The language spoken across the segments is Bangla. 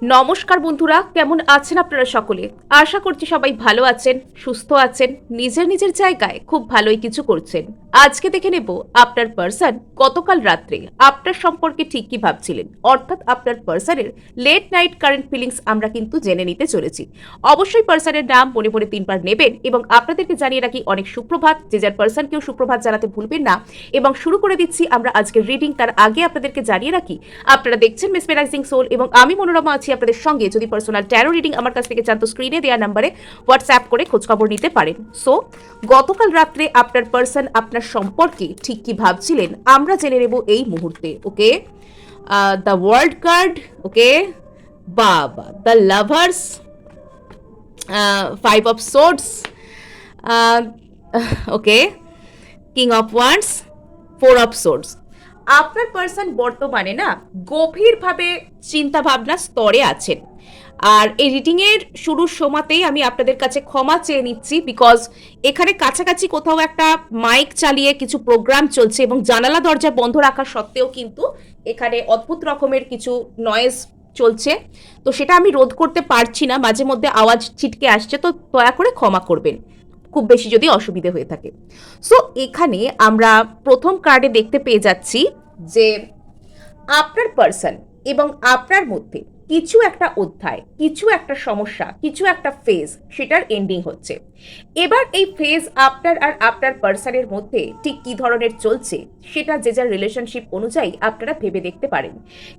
নমস্কার বন্ধুরা, কেমন আছেন আপনারা সকলে? আশা করছি সবাই ভালো আছেন, সুস্থ আছেন, নিজের নিজের জায়গায় খুব ভালোই কিছু করছেন। আজকে দেখে নেব আপনার পার্সন গতকাল রাত্রে আপনার সম্পর্কে ঠিক কি ভাবছিলেন, অর্থাৎ আপনার পার্সনের লেট নাইট কারেন্ট ফিলিংস আমরা কিন্তু জেনে নিতে চলেছি। অবশ্যই পার্সনের নাম মনে মনে 3 বার নেবেন এবং আপনাদেরকে জানিয়ে রাখি অনেক সুপ্রভাত। যে যার পার্সনকেও সুপ্রভাত জানাতে ভুলবেন না। এবং শুরু করে দিচ্ছি আমরা আজকের রিডিং। তার আগে আপনাদেরকে জানিয়ে রাখি আপনারা দেখছেন মেসমেরাইজিং সোল এবং আমি মনোরমা আছি আপনাদের সঙ্গে। যদি পার্সোনাল ট্যারো রিডিং আমার কাছ থেকে চান তো স্ক্রিনে দেওয়া নাম্বারে হোয়াটসঅ্যাপ করে খোঁজখবর নিতে পারেন। সো গতকাল রাত্রে আপনার পার্সন আপনার সম্পর্কে ঠিক কি ভাবছিলেন আমরা জেনে নেব এই মুহূর্তে। ওকে, দ্য ওয়ার্ল্ড কার্ড, ওকে, বাবা, the lovers, 5 of Swords, okay, king of wands, 4 of Swords। আপনার পার্সন বর্তমানে না গভীরভাবে চিন্তা ভাবনা স্তরে আছেন। আর এই রিডিং এর শুরুর সময়তেই আমি আপনাদের কাছে ক্ষমা চেয়ে নিচ্ছি, বিকজ এখানে কাছাকাছি কোথাও একটা মাইক চালিয়ে কিছু প্রোগ্রাম চলছে এবং জানালা দরজা বন্ধ রাখা সত্ত্বেও কিন্তু এখানে অদ্ভুত রকমের কিছু নয়েজ চলছে। তো সেটা আমি রোধ করতে পারছি না, মাঝে মধ্যে আওয়াজ ছিটকে আসছে, তো দয়া করে ক্ষমা করবেন খুব বেশি যদি অসুবিধে হয়ে থাকে। সো এখানে আমরা প্রথম কার্ডে দেখতে পেয়ে যাচ্ছি যে আপনার পার্সন এবং আপনার মধ্যে কিছু একটা অধ্যায়, কিছু একটা সমস্যা, কিছু একটা ফেজ, সেটার এন্ডিং হচ্ছে। এবার এই ফেজ আপনার আর আপনার পার্সনের মধ্যে ঠিক কী ধরনের চলছে সেটা যে যার রিলেশনশিপ অনুযায়ী আপনারা ভেবে দেখতে পারেন।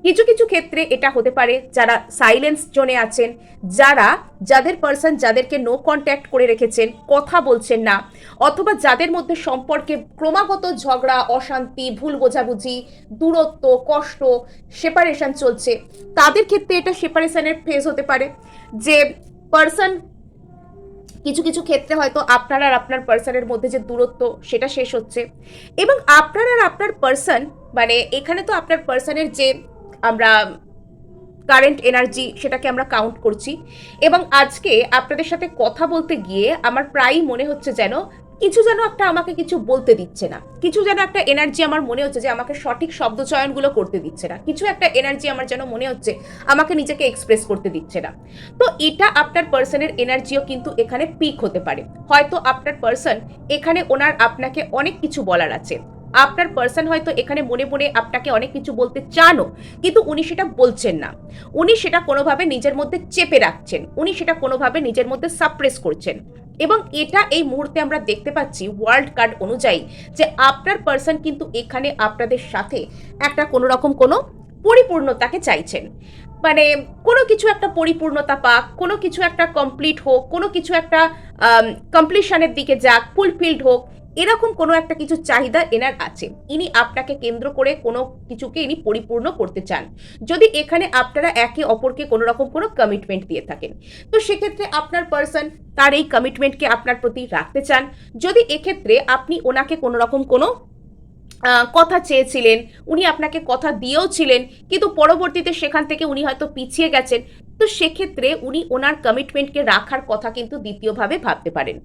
কিছু কিছু ক্ষেত্রে এটা হতে পারে যারা সাইলেন্স জোনে আছেন, যাদের পার্সন যাদেরকে নো কন্ট্যাক্ট করে রেখেছেন, কথা বলছেন না, অথবা যাদের মধ্যে সম্পর্কে ক্রমাগত ঝগড়া, অশান্তি, ভুল বোঝাবুঝি, দূরত্ব, কষ্ট, সেপারেশন চলছে, তাদের ক্ষেত্রে এটা সেপারেশনের ফেজ হতে পারে। যে পার্সন কিছু কিছু ক্ষেত্রে হয়তো আপনার আর আপনার পার্সনের মধ্যে যে দূরত্ব সেটা শেষ হচ্ছে এবং আপনার আর আপনার পার্সন, মানে এখানে তো আপনার পার্সনের যে আমরা কারেন্ট এনার্জি সেটাকে আমরা কাউন্ট করছি। এবং আজকে আপনাদের সাথে কথা বলতে গিয়ে আমার প্রায়ই মনে হচ্ছে যেন একটা আমাকে কিছু বলতে দিচ্ছে না, কিছু যেন একটা এনার্জি আমার মনে হচ্ছে যে আমাকে সঠিক শব্দ চয়নগুলো করতে দিচ্ছে না, কিছু একটা এনার্জি আমার যেন মনে হচ্ছে আমাকে নিজেকে এক্সপ্রেস করতে দিচ্ছে না। তো এটা আপনার পার্সনের এনার্জিও কিন্তু এখানে পিক হতে পারে। হয়তো আপনার পার্সন এখানে ওনার আপনাকে অনেক কিছু বলার আছে, আপনার পার্সন হয়তো এখানে মনে মনে আপনাকে অনেক কিছু বলতে চানও, কিন্তু উনি সেটা বলছেন না, উনি সেটা কোনোভাবে নিজের মধ্যে চেপে রাখছেন, উনি সেটা কোনোভাবে নিজের মধ্যে সাপ্রেস করছেন। এবং এটা এই মুহূর্তে আমরা দেখতে পাচ্ছি ওয়ার্ল্ড কার্ড অনুযায়ী যে আপনার পার্সন কিন্তু এখানে আপনাদের সাথে একটা কোনো রকম কোনো পরিপূর্ণতাকে চাইছেন। মানে কোনো কিছু একটা পরিপূর্ণতা পাক, কোনো কিছু একটা কমপ্লিট হোক, কোনো কিছু একটা কমপ্লিশনের দিকে যাক, ফুলফিলড হোক, এরকম কোনো একটা কিছু চাহিদা এনার আছে। ইনি আপনাকে কেন্দ্র করে কোনো কিছুকে ইনি পরিপূর্ণ করতে চান। যদি এখানে আপনারা একে অপরকে কোনো রকম কোনো কমিটমেন্ট দিয়ে থাকেন, তো সেক্ষেত্রে আপনার পার্সন তার এই কমিটমেন্টকে আপনার প্রতি রাখতে চান। যদি এক্ষেত্রে আপনি ওনাকে কোনো রকম কোনো কথা চেয়েছিলেন, উনি আপনাকে কথা দিয়েও ছিলেন, কিন্তু পরবর্তীতে সেখান থেকে উনি হয়তো পিছিয়ে গেছেন, তো সেক্ষেত্রে উনি ওনার কমিটমেন্টকে রাখার কথা কিন্তু দ্বিতীয়ভাবে ভাবতে পারেন।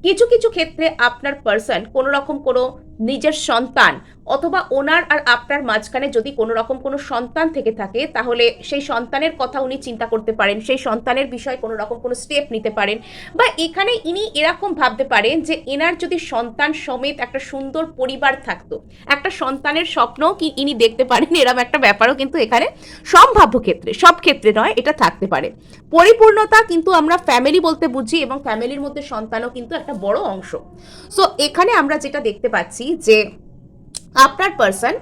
কিছু কিছু ক্ষেত্রে আপনার পার্সন কোনো রকম কোনো নিজের সন্তান অথবা ওনার আর আপনার মাঝখানে যদি কোনো রকম কোনো সন্তান থেকে থাকে, তাহলে সেই সন্তানের কথা উনি চিন্তা করতে পারেন, সেই সন্তানের বিষয়ে কোনো রকম কোনো স্টেপ নিতে পারেন। বা এখানে ইনি এরকম ভাবতে পারেন যে এনার যদি সন্তান সমেত একটা সুন্দর পরিবার থাকতো, একটা সন্তানের স্বপ্ন কি ইনি দেখতে পারেন, এরকম একটা ব্যাপারও কিন্তু এখানে সম্ভাব্য ক্ষেত্রে, সব ক্ষেত্রে নয়, এটা থাকতে পারে। পরিপূর্ণতা কিন্তু আমরা ফ্যামিলি বলতে বুঝি এবং ফ্যামিলির মধ্যে সন্তানও কিন্তু একটা বড় অংশ। সো এখানে আমরা যেটা দেখতে পাচ্ছি যে আপনার পার্সন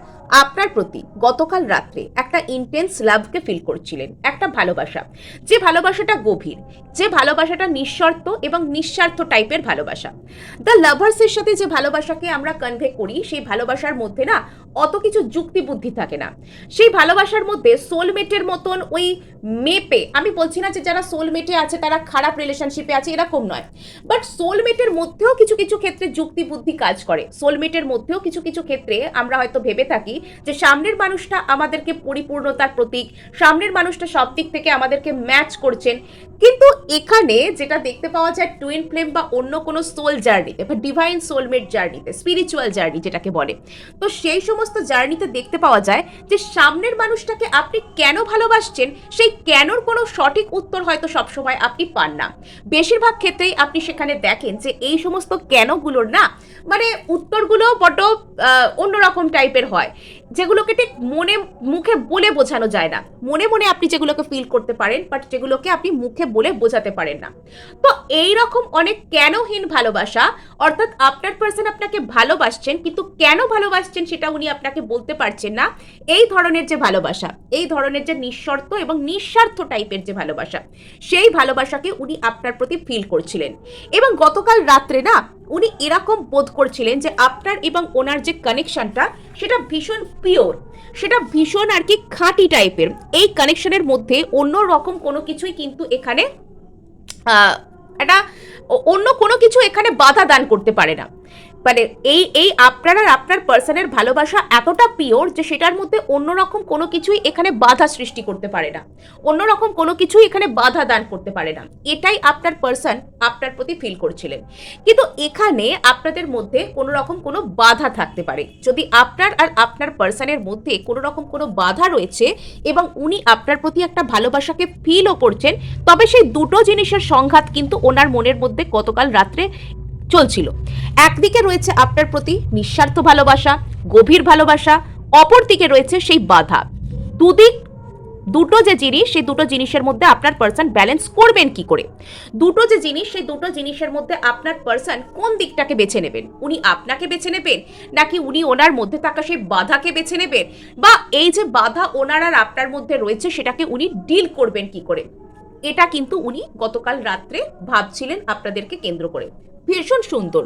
আপনার প্রতি গতকাল রাত্রে একটা ইন্টেন্স লাভকে ফিল করছিলেন, একটা ভালোবাসা, যে ভালোবাসাটা গভীর, যে ভালোবাসাটা নিঃশর্ত এবং নিঃস্বার্থ টাইপের ভালোবাসা। দ্য লাভার্সের সাথে যে ভালোবাসাকে আমরা কনভে করি, সেই ভালোবাসার মধ্যে না অত কিছু যুক্তি বুদ্ধি থাকে না। সেই ভালোবাসার মধ্যে সোলমেটের মতন ওই মেপে, আমি বলছি না যে যারা সোলমেটে আছে তারা খারাপ রিলেশনশিপে আছে, এরকম নয়, বাট সোলমেটের মধ্যেও কিছু কিছু ক্ষেত্রে যুক্তি বুদ্ধি কাজ করে। সোলমেটের মধ্যেও কিছু কিছু ক্ষেত্রে আমরা হয়তো ভেবে থাকি যে সামনের মানুষটা আমাদেরকে পরিপূর্ণতার প্রতীক, সামনের মানুষটা সব দিক থেকে আমাদেরকে ম্যাচ করছেন, কিন্তু এখানে যেটা দেখতে পাওয়া যায় টুইন ফ্লেম বা অন্য কোনো সোল জার্নিতে বা ডিভাইন সোলমেট জার্নিতে, স্পিরিচুয়াল জার্নি যেটাকে বলে, তো সেই সমস্ত জার্নিতে দেখতে পাওয়া যায় যে সামনের মানুষটাকে আপনি কেন ভালোবাসছেন সেই কেনর কোনো সঠিক উত্তর হয়তো সবসময় আপনি পান না। বেশিরভাগ ক্ষেত্রেই আপনি সেখানে দেখেন যে এই সমস্ত কেনগুলোর না মানে উত্তরগুলো বড্ড অন্যরকম টাইপের হয়, যেগুলোকে ঠিক মনে মুখে বলে বোঝানো যায় না। মনে মনে আপনি যেগুলোকে ফিল করতে পারেন, বাট যেগুলোকে আপনি মুখে বলে বোঝাতে পারেন না। তো এই রকম অনেক কেনহীন ভালোবাসা, অর্থাৎ আপনার পার্সন আপনাকে ভালোবাসছেন কিন্তু কেন ভালোবাসছেন সেটা উনি আপনাকে বলতে পারছেন না, এই ধরনের যে ভালোবাসা, এই ধরনের যে নিঃশর্ত এবং নিঃস্বার্থ টাইপের যে ভালোবাসা, সেই ভালোবাসাকে উনি আপনার প্রতি ফিল করছিলেন। এবং গতকাল রাত্রে না উনি এরকম বোধ করছিলেন যে আপনার এবং ওনার যে কানেকশনটা সেটা ভীষণ পিওর, সেটা ভীষণ আর কি খাঁটি টাইপের। এই কানেকশনের মধ্যে অন্য রকম কোনো কিছুই কিন্তু এখানে এটা অন্য কোনো কিছু এখানে বাধা দান করতে পারে না। মানে এই এই আপনার আর আপনার পার্সনের ভালোবাসা এতটা পিওর যে সেটার মধ্যে অন্যরকম কোনো কিছুই এখানে বাধা সৃষ্টি করতে পারে না, অন্যরকম কোনো কিছুই এখানে বাধা দান করতে পারে না। এটাই আপনার পার্সন আপনার প্রতি ফিল করছিলেন। কিন্তু এখানে আপনাদের মধ্যে কোনো রকম কোনো বাধা থাকতে পারে। যদি আপনার আর আপনার পার্সনের মধ্যে কোনো রকম কোনো বাধা রয়েছে এবং উনি আপনার প্রতি একটা ভালোবাসাকে ফিলও করছেন, তবে সেই দুটো জিনিসের সংঘাত কিন্তু ওনার মনের মধ্যে গতকাল রাত্রে চলছিল। একদিকে রয়েছে আপনার প্রতি নিঃস্বার্থ ভালোবাসা, গভীর ভালোবাসা, অপরদিকে রয়েছে সেই বাধা। দুদিক, দুটো যে জিনিস, সেই দুটো জিনিসের মধ্যে আপনার পার্সন ব্যালেন্স করবেন কি করে? দুটো যে জিনিস, সেই দুটো জিনিসের মধ্যে আপনার পার্সন কোন দিকটাকে বেছে নেবেন? উনি আপনাকে বেছে নেবেন, নাকি উনি ওনার মধ্যে থাকা সেই বাধাকে বেছে নেবেন, বা এই যে বাধা ওনার আর আপনার মধ্যে রয়েছে সেটাকে উনি ডিল করবেন কি করে? এটা কিন্তু উনি গতকাল রাত্রে ভাবছিলেন আপনাদেরকে কেন্দ্র করে। ভীষণ সুন্দর,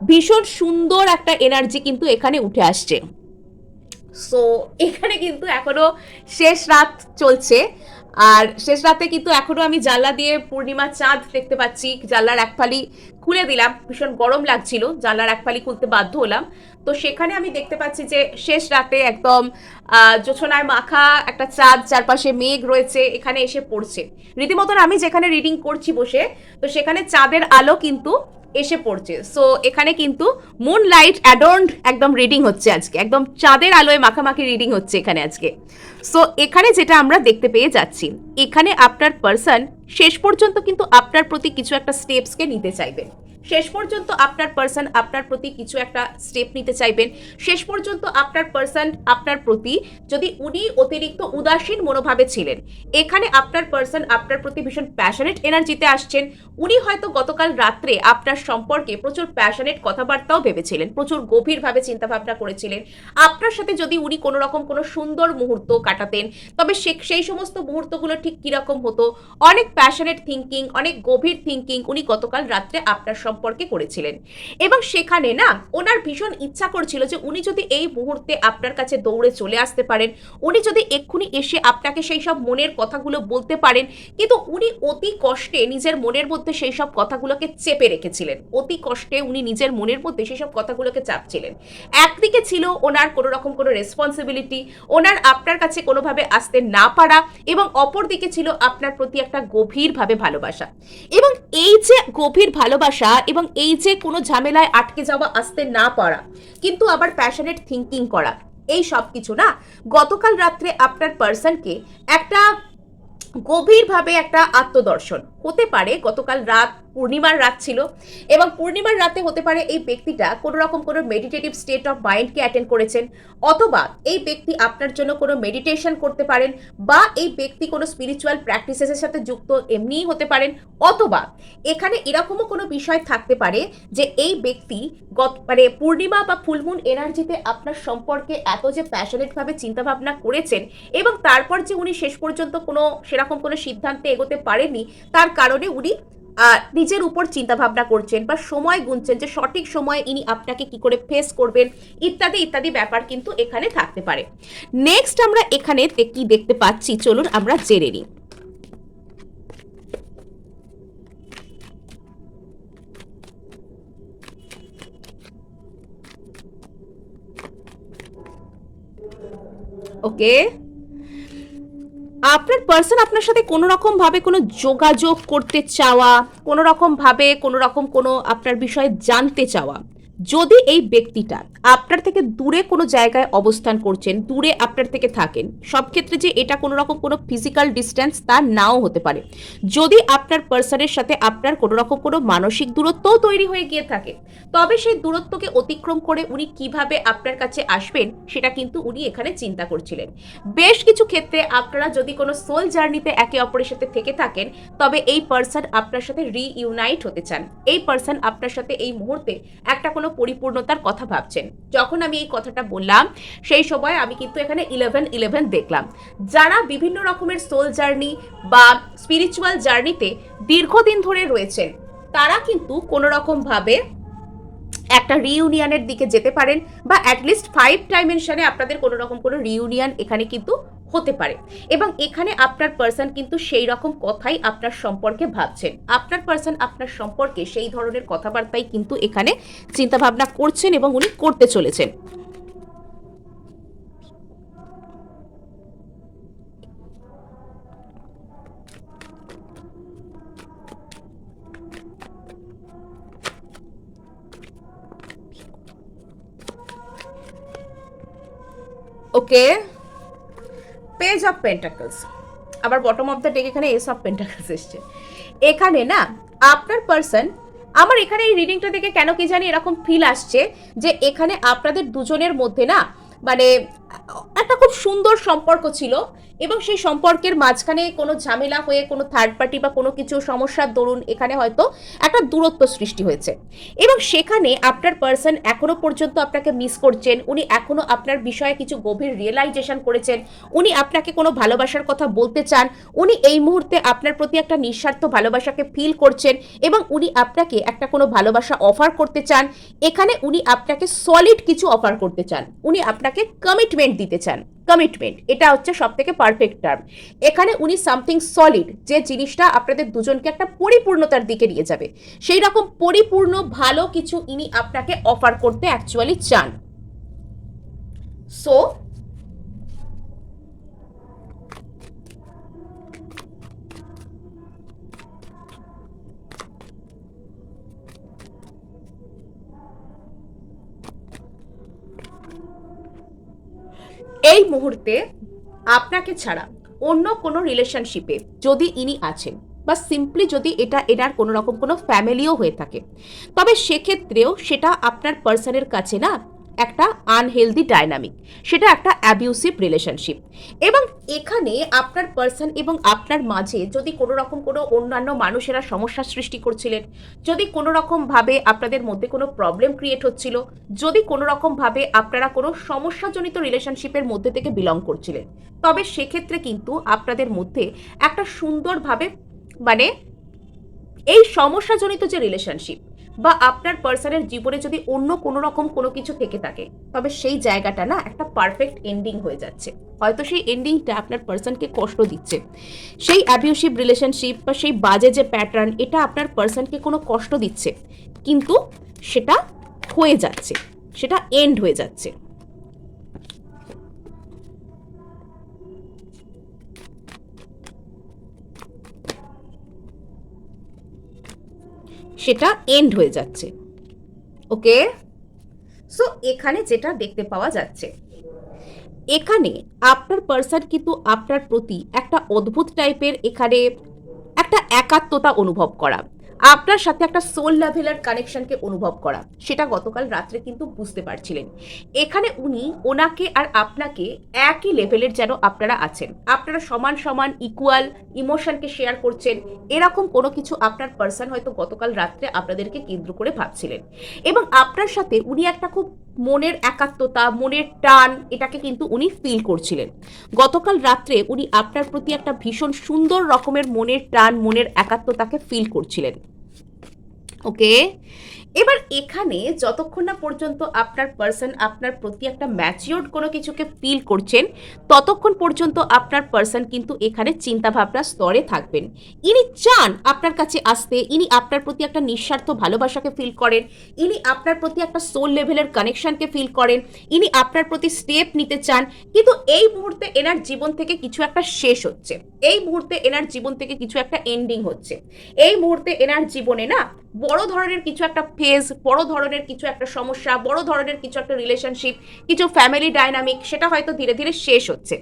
ভীষণ সুন্দর একটা এনার্জি কিন্তু এখানে উঠে আসছে। সো এখানে কিন্তু এখনো শেষ রাত চলছে, আর শেষ রাতে কিন্তু এখনো আমি জানলা দিয়ে পূর্ণিমা চাঁদ দেখতে পাচ্ছি। জানলার এক ফালি খুলে দিলাম, ভীষণ গরম লাগছিল, জানলার এক ফালি খুলতে বাধ্য হলাম। তো সেখানে আমি দেখতে পাচ্ছি যে শেষ রাতে একদম জোছনায় মাখা একটা চাঁদ, চারপাশে মেঘ রয়েছে, এখানে এসে পড়ছে রীতিমতন। আমি যেখানে রিডিং করছি বসে, তো সেখানে চাঁদের আলো কিন্তু এসে পড়ছে। সো এখানে কিন্তু মুন লাইট অ্যাডর্নড একদম রিডিং হচ্ছে আজকে, একদম চাঁদের আলোয় মাখামাখি রিডিং হচ্ছে এখানে আজকে। সো এখানে যেটা আমরা দেখতে পেয়ে যাচ্ছি, এখানে আপনার পার্সন শেষ পর্যন্ত কিন্তু আপনার প্রতি কিছু একটা স্টেপসকে নিতে চাইবেন। শেষ পর্যন্ত আপনার পার্সন আপনার প্রতি কিছু একটা স্টেপ নিতে চাইবেন। শেষ পর্যন্ত আপনার পার্সন আপনার প্রতি, যদি উনি অতিরিক্ত উদাসীন মনোভাবে ছিলেন, এখানে আপনার পার্সন আপনার প্রতি ভীষণ প্যাশনেট এনার্জিতে আসছেন। উনি হয়তো গতকাল রাত্রে আপনার সম্পর্কে প্রচুর প্যাশনেট কথাবার্তাও ভেবেছিলেন, প্রচুর গভীরভাবে চিন্তাভাবনা করেছিলেন। আপনার সাথে যদি উনি কোনো রকম কোনো সুন্দর মুহূর্ত কাটাতেন, তবে সেই সমস্ত মুহূর্তগুলো ঠিক কিরকম হতো? অনেক প্যাশনেট থিঙ্কিং, অনেক গভীর থিঙ্কিং উনি গতকাল রাত্রে আপনার সম্পর্কে করেছিলেন। এবং সেখানে না ওনার ভীষণ ইচ্ছা করছিল যে উনি যদি এই মুহূর্তে আপনার কাছে দৌড়ে চলে আসতে পারেন, উনি যদি এক্ষুনি এসে আপনাকে সেই সব মনের কথাগুলো বলতে পারেন। কিন্তু উনি অতি কষ্টে নিজের মনের মধ্যে সেই সব কথাগুলোকে চেপে রেখেছিলেন, অতি কষ্টে উনি নিজের মনের মধ্যে সেই সব কথাগুলোকে চাপছিলেন। একদিকে ছিল ওনার কোনো রকম কোনো রেসপন্সিবিলিটি, ওনার আপনার কাছে কোনোভাবে আসতে না পারা, এবং অপরদিকে ছিল আপনার প্রতি একটা গভীরভাবে ভালোবাসা। এবং এই যে গভীর ভালোবাসা এবং এই যে কোনো ঝামেলায় আটকে যাওয়া, আসতে না পারা, কিন্তু আবার প্যাশনেট থিঙ্কিং করা, এই সব কিছু না গতকাল রাত্রে আপনার পার্সনকে একটা গভীরভাবে একটা আত্মদর্শন হতে পারে। গতকাল রাত পূর্ণিমার রাত ছিল, এবং পূর্ণিমার রাতে হতে পারে এই ব্যক্তিটা কোনো রকম কোনো মেডিটেটিভ স্টেট অফ মাইন্ডকে অ্যাটেন্ড করেছেন, অথবা এই ব্যক্তি আপনার জন্য কোনো মেডিটেশন করতে পারেন, বা এই ব্যক্তি কোনো স্পিরিচুয়াল প্র্যাকটিসেসের সাথে যুক্ত এমনিই হতে পারেন, অথবা এখানে এরকমও কোনো বিষয় থাকতে পারে যে এই ব্যক্তি মানে পূর্ণিমা বা ফুলমুন এনার্জিতে আপনার সম্পর্কে এত যে প্যাশনেটভাবে চিন্তাভাবনা করেছেন, এবং তারপর যে উনি শেষ পর্যন্ত কোনো সেরকম কোনো সিদ্ধান্তে এগোতে পারেননি, তার কারণে উনি নিজের উপর চিন্তা ভাবনা করছেন বা সময় গুনছেন যে সঠিক সময়ে ইনি আপনাকে কি করে ফেস করবেন, ইত্যাদি ইত্যাদি ব্যাপার কিন্তু এখানে থাকতে পারে। নেক্সট আমরা এখানে কি দেখতে পাচ্ছি, চলুন আমরা জেনে নিই। ওকে, আপনার পার্সন আপনার সাথে কোনো রকম ভাবে কোনো যোগাযোগ করতে চাওয়া, কোনো রকম ভাবে কোনো রকম কোনো আপনার বিষয়ে জানতে চাওয়া, যদি এই ব্যক্তিটা আপনার থেকে দূরে কোনো জায়গায় অবস্থান করছেন, দূরে আপনার থেকে থাকেন, সব ক্ষেত্রে যে এটা কোনো রকম কোনো ফিজিক্যাল ডিস্টেন্স তা নাও হতে পারে, যদি আপনার পার্সনের সাথে আপনার কোনো রকম কোনো মানসিক দূরত্বও তৈরি হয়ে গিয়ে থাকে, তবে সেই দূরত্বকে অতিক্রম করে উনি কিভাবে আপনার কাছে আসবেন সেটা কিন্তু উনি এখানে চিন্তা করছিলেন। বেশ কিছু ক্ষেত্রে আপনারা যদি কোনো সোল জার্নিতে একে অপরের সাথে থেকে থাকেন, তবে এই পার্সন আপনার সাথে রিইউনাইট হতে চান। এই পার্সন আপনার সাথে এই মুহূর্তে একটা কোনো পরিপূর্ণতার কথা ভাবছেন। যখন আমি এই কথাটা বললাম সেই সময় আমি কিন্তু এখানে 11-11 দেখলাম। যারা বিভিন্ন রকমের সোল জার্নি বা স্পিরিচুয়াল জার্নিতে দীর্ঘদিন ধরে রয়েছেন, তারা কিন্তু কোনো রকম ভাবে একটা রিইউনিয়নের দিকে যেতে পারেন, বা অ্যাটলিস্ট 5 ডাইমেনশনে আপনাদের কোনো রকম কোনো রিইউনিয়ন এখানে কিন্তু হতে পারে। এবং এখানে আপনার পার্সন কিন্তু সেই রকম কথাই আপনার সম্পর্কে ভাবছেন। আপনার পার্সন আপনার সম্পর্কে সেই ধরনের কথাবার্তাই কিন্তু এখানে চিন্তাভাবনা করছেন এবং উনি করতে চলেছেন। ওকে, পেজ অফ পেন্টাকলস, আবার বটম অফ দ্য ডেক এখানে এস অফ পেন্টাকলস এসছে। এখানে না আপনার পার্সন, আমার এখানে এই রিডিংটা দেখে কেন কি জানি এরকম ফিল আসছে যে এখানে আপনাদের দুজনের মধ্যে না মানে একটা খুব সুন্দর সম্পর্ক ছিল, এবং সেই সম্পর্কের মাঝখানে কোনো ঝামেলা হয়ে কোনো থার্ড পার্টি বা কোনো কিছু সমস্যার দরুন এখানে হয়তো একটা দূরত্ব সৃষ্টি হয়েছে, এবং সেখানে আপনার পার্সন এখনো পর্যন্ত আপনাকে মিস করছেন। উনি এখনো আপনার বিষয়ে কিছু গভীর রিয়েলাইজেশন করেছেন, উনি আপনাকে কোনো ভালোবাসার কথা বলতে চান, উনি এই মুহূর্তে আপনার প্রতি একটা নিঃস্বার্থ ভালোবাসাকে ফিল করছেন, এবং উনি আপনাকে একটা কোনো ভালোবাসা অফার করতে চান। এখানে উনি আপনাকে সলিড কিছু অফার করতে চান, উনি আপনাকে কমিটমেন্ট দিতে চান। কমিটমেন্ট এটা হচ্ছে সব থেকে পারফেক্ট টার্ম। এখানে উনি সামথিং সলিড, যে জিনিসটা আপনাদের দুজনকে একটা পরিপূর্ণতার দিকে নিয়ে যাবে, সেই রকম পরিপূর্ণ ভালো কিছু ইনি আপনাকে অফার করতে অ্যাকচুয়ালি চান। সো এই মুহূর্তে আপনাকে ছাড়া অন্য কোনো রিলেশনশিপে যদি ইনি আছেন, বা সিম্পলি যদি এটা এনার কোনো রকম কোনো ফ্যামিলিও হয়ে থাকে, তবে সেক্ষেত্রেও সেটা আপনার পার্সনের কাছে না একটা আনহেলদি ডাইনামিক, সেটা একটা অ্যাবিউসিভ রিলেশনশিপ। এবং এখানে আপনার পার্সন এবং আপনার মাঝে যদি কোনো রকম কোনো অন্যান্য মানুষেরা সমস্যা সৃষ্টি করছিলেন, যদি কোনো রকমভাবে আপনাদের মধ্যে কোনো প্রবলেম ক্রিয়েট হচ্ছিল, যদি কোনো রকমভাবে আপনারা কোনো সমস্যাজনিত রিলেশনশিপের মধ্যে থেকে বিলং করছিলেন, তবে সেক্ষেত্রে কিন্তু আপনাদের মধ্যে একটা সুন্দরভাবে মানে এই সমস্যাজনিত যে রিলেশনশিপ বা আপনার পার্সনের জীবনে যদি অন্য কোনো রকম কোনো কিছু থেকে থাকে, তবে সেই জায়গাটা না একটা পারফেক্ট এন্ডিং হয়ে যাচ্ছে। হয়তো সেই এন্ডিংটা আপনার পার্সনকে কষ্ট দিচ্ছে, সেই অ্যাবিউসিভ রিলেশনশিপ বা সেই বাজে যে প্যাটার্ন, এটা আপনার পার্সনকে কোনো কষ্ট দিচ্ছে, কিন্তু সেটা হয়ে যাচ্ছে, সেটা এন্ড হয়ে যাচ্ছে। সেটা এন্ড হয়ে যাচ্ছে। ওকে, সো এখানে যেটা দেখতে পাওয়া যাচ্ছে, এখানে আপনার পার্সন কিন্তু আপনার প্রতি একটা অদ্ভুত টাইপের এখানে একটা একাত্মতা অনুভব করা, আপনার সাথে একটা সোল লেভেলের কানেকশনকে অনুভব করা, সেটা গতকাল রাত্রে কিন্তু বুঝতে পারছিলেন। এখানে উনি ওনাকে আর আপনাকে একই লেভেলের যেন আপনারা আছেন, আপনারা সমান সমান ইকুয়াল ইমোশনকে শেয়ার করছেন, এরকম কোনো কিছু আপনার পার্সন হয়তো গতকাল রাত্রে আপনাদেরকে কেন্দ্র করে ভাবছিলেন। এবং আপনার সাথে উনি একটা খুব মনের একাত্মতা, মনের টান, এটাকে কিন্তু উনি ফিল করছিলেন। গতকাল রাত্রে উনি আপনার প্রতি একটা ভীষণ সুন্দর রকমের মনের টান, মনের একাত্মতাকে ফিল করছিলেন। ওকে, এবার এখানে যতক্ষণ না পর্যন্ত আপনার পার্সন আপনার প্রতি একটা ম্যাচিওর্ড কোনো কিছুকে ফিল করছেন, ততক্ষণ পর্যন্ত আপনার পার্সন কিন্তু এখানে চিন্তাভাবনার স্তরে থাকবেন। ইনি চান আপনার কাছে আসতে, ইনি আপনার প্রতি একটা নিঃস্বার্থ ভালোবাসাকে ফিল করেন, ইনি আপনার প্রতি একটা সোল লেভেলের কানেকশনকে ফিল করেন, ইনি আপনার প্রতি স্টেপ নিতে চান। কিন্তু এই মুহূর্তে এনার জীবন থেকে কিছু একটা শেষ হচ্ছে, এই মুহূর্তে এনার জীবন থেকে কিছু একটা এন্ডিং হচ্ছে, এই মুহূর্তে এনার জীবনে না বড় ধরনের কিছু একটা ফেজ, বড় ধরনের কিছু একটা সমস্যা, বড় ধরনের কিছু একটা রিলেশনশিপ, কিছু ফ্যামিলি ডাইনামিক, সেটা হয়তো ধীরে ধীরে শেষ হচ্ছে।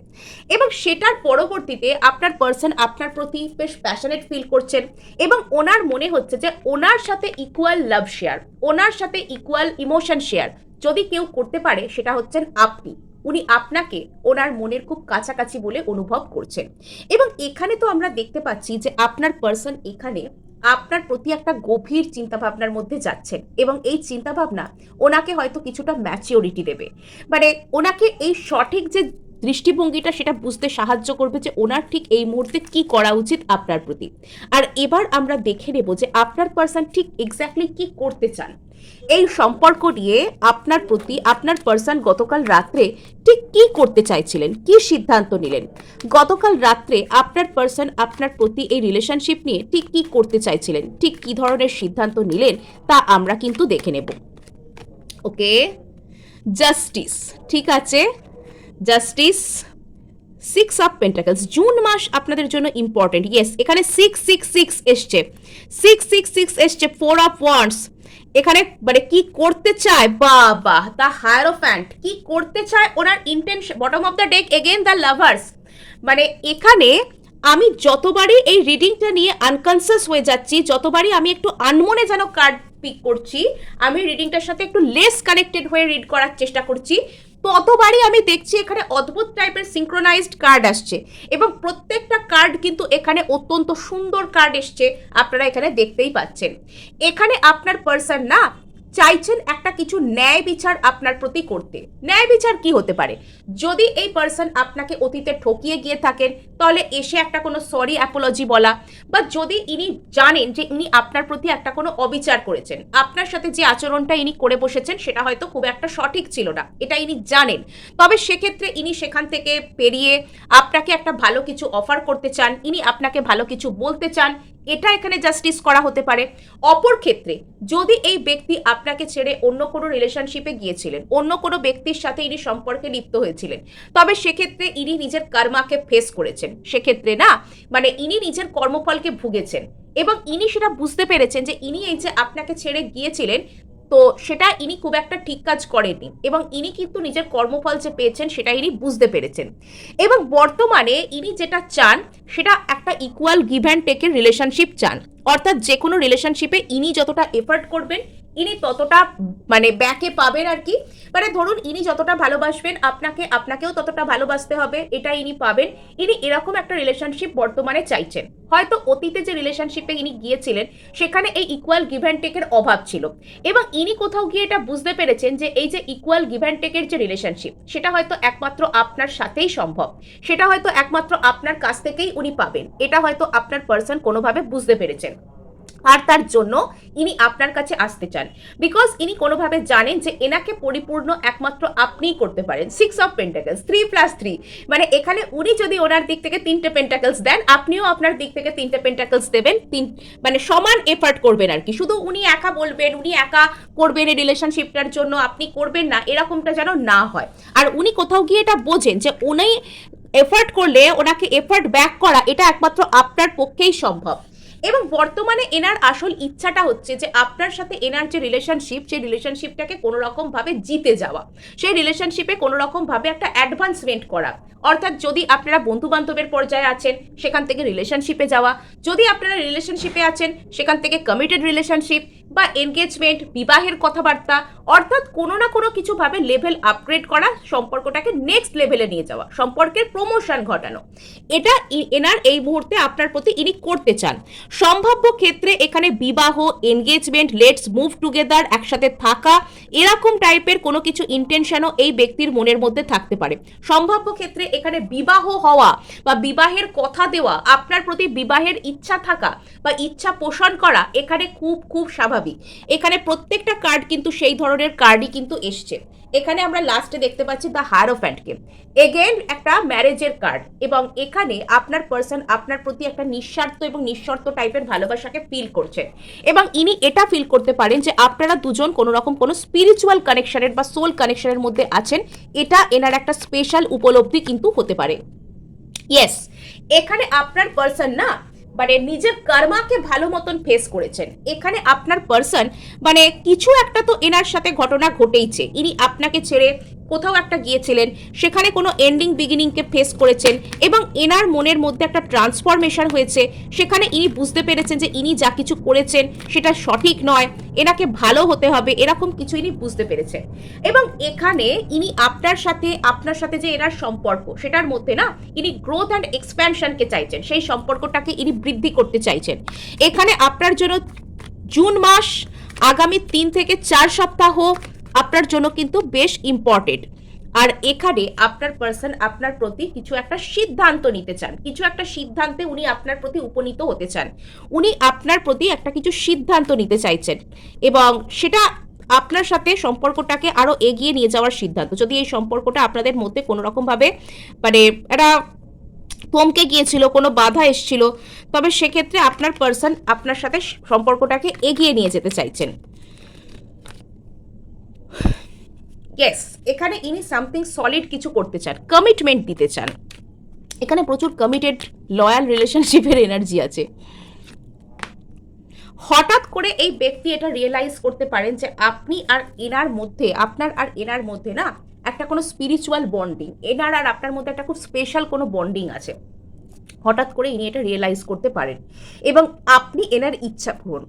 এবং সেটার পরবর্তীতে আপনার পার্সন আপনার প্রতি বেশ প্যাশনেট ফিল করছেন এবং ওনার মনে হচ্ছে যে ওনার সাথে ইকুয়াল লাভ শেয়ার, ওনার সাথে ইকুয়াল ইমোশন শেয়ার যদি কেউ করতে পারে সেটা হচ্ছেন আপনি। উনি আপনাকে ওনার মনের খুব কাছাকাছি বলে অনুভব করছেন। এবং এখানে তো আমরা দেখতে পাচ্ছি যে আপনার পার্সন এখানে আপনার প্রতি একটা গভীর চিন্তাভাবনার মধ্যে যাচ্ছেন এবং এই চিন্তাভাবনা ওনাকে হয়তো কিছুটা ম্যাচিওরিটি দেবে, মানে ওনাকে এই সঠিক যে দৃষ্টিভঙ্গিটা সেটা বুঝতে সাহায্য করবে যে ওনার ঠিক এই মুহূর্তে কি করা উচিত আপনার প্রতি। আর এবার আমরা দেখে নেব যে আপনার পার্সন ঠিক এক্স্যাক্টলি কি করতে চান এই সম্পর্ক নিয়ে। আপনার প্রতি আপনার পার্সন গতকাল রাত্রে ঠিক কি করতে চাইছিলেন, কি সিদ্ধান্ত নিলেন, গতকাল রাত্রে আপনার পার্সন আপনার প্রতি এই রিলেশনশিপ নিয়ে ঠিক কি করতে চাইছিলেন, ঠিক কি ধরনের সিদ্ধান্ত নিলেন তা আমরা কিন্তু দেখে নেব। ওকে, জাস্টিস, ঠিক আছে, জাস্টিস, 6 অফ পেন্টাকলস, জুন মাস আপনাদের জন্য ইম্পর্টেন্ট। ইয়েস, এখানে 666 এসছে, 666 এসছে, 4 অফ ওয়ান্ডস। এখানে মানে কি করতে চায়, বাবা, দ্য হায়ারোফ্যান্ট, কি করতে চায় ওনার intention. Bottom of the deck again the lovers. মানে এখানে আমি যতবারই এই রিডিংটা নিয়ে আনকনসিয়াস হয়ে যাচ্ছি, যতবারই আমি একটু আনমনে যেন কার্ড পিক করছি, আমি রিডিংটার সাথে একটু লেস কানেক্টেড হয়ে রিড করার চেষ্টা করছি, ততবারই আমি দেখছি এখানে অদ্ভুত টাইপের সিঙ্ক্রোনাইজড কার্ড আসছে এবং প্রত্যেকটা কার্ড কিন্তু এখানে অত্যন্ত সুন্দর কার্ড এসছে, আপনারা এখানে দেখতেই পাচ্ছেন। এখানে আপনার পার্সন না চাইছেন একটা কিছু ন্যায় বিচার আপনার প্রতি করতে। ন্যায় বিচার কি হতে পারে? যদি এই পার্সন আপনাকে অতীতে ঠকিয়ে গিয়ে থাকেন তাহলে এসে একটা কোনো সরি অ্যাপোলজি বলা, বা যদি ইনি জানেন যে ইনি আপনার প্রতি একটা কোনো অবিচার করেছেন, আপনার সাথে যে আচরণটা ইনি করে বসেছেন সেটা হয়তো খুব একটা সঠিক ছিল না, এটা ইনি জানেন, তবে সেক্ষেত্রে ইনি সেখান থেকে পেরিয়ে আপনাকে একটা ভালো কিছু অফার করতে চান, ইনি আপনাকে ভালো কিছু বলতে চান, এটা এখানে জাস্টিস করা হতে পারে। অপর ক্ষেত্রে যদি এই ব্যক্তি আপনাকে ছেড়ে অন্য কোনো রিলেশনশিপে গিয়েছিলেন, অন্য কোনো ব্যক্তির সাথে ইনি সম্পর্কে লিপ্ত হয়েছিলেন, তবে সেক্ষেত্রে ইনি নিজের কর্মাকে ফেস করেছেন, সেক্ষেত্রে না মানে ইনি নিজের কর্মফলকে ভুগেছেন এবং ইনি সেটা বুঝতে পেরেছেন যে ইনি এই যে আপনাকে ছেড়ে গিয়েছিলেন তো সেটা ইনি খুব একটা ঠিক কাজ করেননি এবং ইনি কিন্তু নিজের কর্মফল যে পেয়েছেন সেটা ইনি বুঝতে পেরেছেন। এবং বর্তমানে ইনি যেটা চান সেটা একটা ইকুয়াল গিভ অ্যান্ড টেকের রিলেশনশিপ চান, অর্থাৎ যে কোনো রিলেশনশিপে ইনি যতটা এফর্ট করবেন ইনি ততটা মানে ব্যাকে পাবেন আর কি। মানে ধরুন ইনি যতটা ভালোবাসবেন আপনাকে, আপনাকেও ততটা ভালোবাসতে হবে, এটা ইনি পাবেন। ইনি এরকম একটা রিলেশনশিপ বর্তমানে চাইছেন। হয়তো অতীতে যে রিলেশনশিপে ইনি গিয়েছিলেন সেখানে এই ইকুয়াল গিভ অ্যান্ড টেকের অভাব ছিল এবং ইনি কোথাও গিয়ে এটা বুঝতে পেরেছেন যে এই যে ইকুয়াল গিভ অ্যান্ড টেকের যে রিলেশনশিপ সেটা হয়তো একমাত্র আপনার সাথেই সম্ভব, সেটা হয়তো একমাত্র আপনার কাছ থেকেই উনি পাবেন, এটা হয়তো আপনার পার্সন কোনোভাবে বুঝতে পেরেছেন। আর তার জন্য ইনি আপনার কাছে আসতে চান বিকজ ইনি কোনোভাবে জানেন যে এনাকে পরিপূর্ণ একমাত্র আপনিই করতে পারেন। 6 অফ পেন্টাকলস, 3+3, মানে এখানে উনি যদি ওনার দিক থেকে 3টে পেন্টাকলস দেন আপনিও আপনার দিক থেকে 3টে পেন্টাকলস দেবেন, মানে সমান এফার্ট করবেন আর কি। শুধু উনি একা বলবেন, উনি একা করবেন এই রিলেশনশিপটার জন্য, আপনি করবেন না, এরকমটা যেন না হয়। আর উনি কোথাও গিয়ে এটা বোঝেন যে উনি এফার্ট করলে ওনাকে এফার্ট ব্যাক করা এটা একমাত্র আপনার পক্ষেই সম্ভব। এবং বর্তমানে এনার আসল ইচ্ছাটা হচ্ছে যে আপনার সাথে এনার যে রিলেশনশিপ সেই রিলেশনশিপটাকে কোনো রকম ভাবে জিতে যাওয়া, সেই রিলেশনশিপে কোনো রকম ভাবে একটা অ্যাডভান্সমেন্ট করা। অর্থাৎ যদি আপনারা বন্ধু বান্ধবের পর্যায়ে আছেন সেখান থেকে রিলেশনশিপে যাওয়া, যদি আপনারা রিলেশনশিপে আছেন সেখান থেকে কমিটেড রিলেশনশিপ বা এনগেজমেন্ট, বিবাহের কথাবার্তা, অর্থাৎ কোনো না কোনো কিছু ভাবে লেভেল আপগ্রেড করা, সম্পর্কটাকে নেক্সট লেভেলে নিয়ে যাওয়া, সম্পর্কের প্রমোশন ঘটানো, এটা এনার এই মুহূর্তে আপনার প্রতি ইনি করতে চান। সম্ভাব্য ক্ষেত্রে এখানে বিবাহ, এনগেজমেন্ট, লেটস মুভ টুগেদার, একসাথে থাকা, এরকম টাইপের কোনো কিছু ইন্টেনশনও এই ব্যক্তির মনের মধ্যে থাকতে পারে। সম্ভাব্য ক্ষেত্রে এখানে বিবাহ হওয়া বা বিবাহের কথা দেওয়া, আপনার প্রতি বিবাহের ইচ্ছা থাকা বা ইচ্ছা পোষণ করা এখানে খুব খুব স্বাভাবিক। এখানে প্রত্যেকটা কার্ড কিন্তু সেই ধরনের কার্ডই কিন্তু এসছে। এখানে আমরা লাস্টে দেখতে পাচ্ছি দ্য হায়ারোফ্যান্টকে, এগেন একটা ম্যারেজের কার্ড, এবং এখানে আপনার পার্সন আপনার প্রতি একটা নিঃস্বার্থ এবং নিঃশর্ত টাইপের ভালোবাসাকে ফিল করছেন, এবং ইনি এটা ফিল করতে পারেন যে আপনারা দুজন কোনো রকম কোনো স্পিরিচুয়াল কানেকশনের বা সোল কানেকশনের মধ্যে আছেন। এটা এনার একটা স্পেশাল উপলব্ধি কিন্তু হতে পারে। ইয়েস, এখানে আপনার পার্সন না মানে নিজের কর্মাকে ভালো মতন ফেস করেছেন। এখানে আপনার পার্সন মানে কিছু একটা তো এনার সাথে ঘটনা ঘটেইছে, ইনি আপনাকে ছেড়ে কোথাও একটা গিয়েছিলেন, সেখানে কোনো এন্ডিং বিগিনিংকে ফেস করেছেন, এবং এনার মনের মধ্যে একটা ট্রান্সফরমেশন হয়েছে। সেখানে ইনি বুঝতে পেরেছেন যে ইনি যা কিছু করেছেন সেটা সঠিক নয়, এনাকে ভালো হতে হবে, এরকম কিছু ইনি বুঝতে পেরেছেন। এবং এখানে ইনি আপনার সাথে যে এনার সম্পর্ক, সেটার মধ্যে না ইনি গ্রোথ অ্যান্ড এক্সপ্যানশনকে চাইছেন, সেই সম্পর্কটাকে ইনি বৃদ্ধি করতে চাইছেন। এখানে আপনার জন্য জুন মাস, আগামী 3 থেকে 4 সপ্তাহ আপনার জন্য কিন্তু বেশ ইম্পর্টেন্ট। আর এখানে আপনার পার্সন আপনার প্রতি কিছু একটা সিদ্ধান্ত নিতে চান, কিছু একটা সিদ্ধান্তে উনি আপনার প্রতি উপনীত হতে চান, উনি আপনার প্রতি একটা কিছু সিদ্ধান্ত নিতে চাইছেন, এবং সেটা আপনার সাথে সম্পর্কটাকে আরো এগিয়ে নিয়ে যাওয়ার সিদ্ধান্ত। যদি এই সম্পর্কটা আপনাদের মধ্যে কোনো রকম ভাবে মানে একটা থমকে গিয়েছিল, কোনো বাধা এসেছিল, তবে সেক্ষেত্রে আপনার পার্সন আপনার সাথে সম্পর্কটাকে এগিয়ে নিয়ে যেতে চাইছেন। ইয়েস, এখানে ইনি সামথিং সলিড কিছু করতে চান, কমিটমেন্ট দিতে চান। এখানে প্রচুর কমিটেড লয়াল রিলেশনশিপের এনার্জি আছে। হঠাৎ করে এই ব্যক্তি এটা রিয়েলাইজ করতে পারেন যে আপনি আর এনার মধ্যে, আপনার আর এনার মধ্যে না একটা কোনো স্পিরিচুয়াল বন্ডিং, এনার আর আপনার মধ্যে একটা খুব স্পেশাল কোনো বন্ডিং আছে। হঠাৎ করে ইনি এটা রিয়েলাইজ করতে পারেন, এবং আপনি এনার ইচ্ছা পূরণ